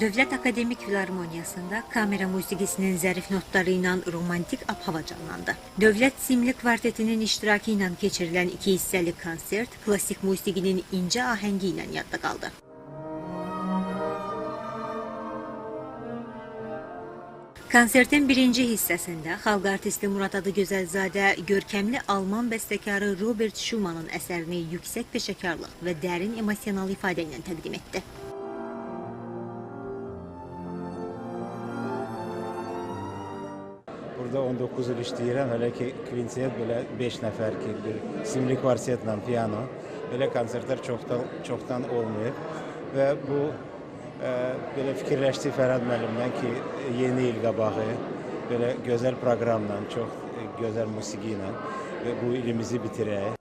Dövlət Akademik Filarmoniyasında kamera musiqisinin zərif notları ilə romantik ab-hava canlandı. Dövlət Simli Kvartetinin iştirakı ilə keçirilən 2 hissəli konsert klassik musiqinin incə ahəngi ilə yadda qaldı. Konsertin birinci hissəsində xalq artisti Murad Gözəlzadə görkəmli Alman bəstəkarı Robert Schumannın əsərini yüksək peşəkarlıq və dərin emosional ifadə ilə təqdim etdi. Burada 19 il işləyirəm, hələ ki kvintet belə 5 nəfər ki, bir simli kvartetlə piano, belə konsertlər çoxdan olmayıb və bu belə fikirləşdi Fərhad müəllimdən ki, yeni il qabağı belə gözəl proqramla, çox gözəl musiqi ilə və bu ilimizi bitirək.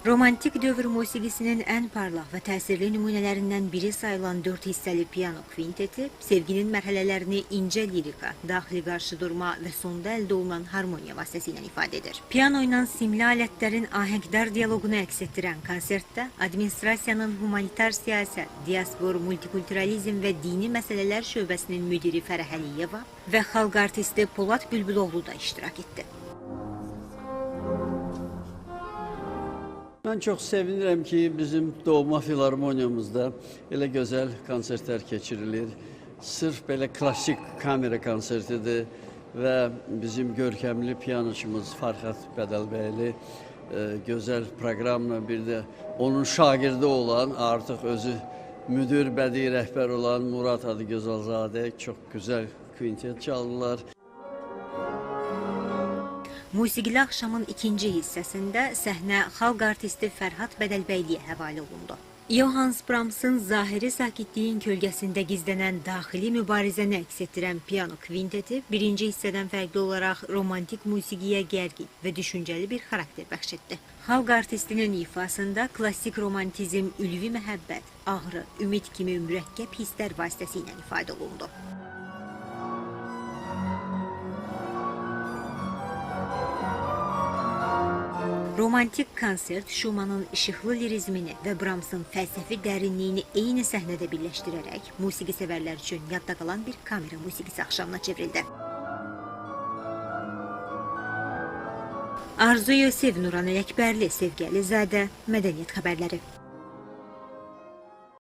Romantik dövr musiqisinin ən parlaq və təsirli nümunələrindən biri sayılan 4 hissəli piano kvinteti, sevginin mərhələlərini incə lirika, daxili qarşıdurma və sonda əldə olunan harmoniya vasitəsilə ifadə edir. Piano ilə simli alətlərin ahəngdar dialoqunu əks etdirən konsertdə administrasiyanın humanitar siyasət, diaspor, multikulturalizm və dini məsələlər şöbəsinin müdiri Fərah Əliyeva və xalq artisti Polad Bülbüloğlu da iştirak etdi. Mən çox sevinirəm ki, bizim doğma filarmoniyamızda elə gözəl konsertlər keçirilir. Sırf belə klassik kamera konsertidir və bizim görkəmli pianoçumuz Fərhad Bədəlbəyli gözəl proqramla bir də onun şagirdi olan, artıq özü müdir, bədii rəhbər olan Murad Gözəlzadə çox gözəl kvintet çaldılar. Musiqili axşamın ikinci hissəsində səhnə xalq artisti Fərhad Bədəlbəyliyə həvalə olundu. Johannes Brahms'ın zahiri sakitliyin kölgəsində gizlənən daxili mübarizəni əks etdirən piano kvinteti birinci hissədən fərqli olaraq romantik musiqiyə gərgin və düşüncəli bir xarakter bəxş etdi. Xalq artistinin ifasında klassik romantizm, ülvi məhəbbət, ağrı, ümid kimi mürəkkəb hisslər vasitəsilə ifadə olundu. Romantik konsert Schumannın işıqlı lirizmini və Brahms'ın fəlsəfi dərinliyini eyni səhnədə birləşdirərək musiqi sevərlər üçün yadda qalan bir kamera musiqisi axşamına çevrildi. Arzu Yosef, Nuran Ələkbərli, Sevgi Əlizadə, Mədəniyyət xəbərləri.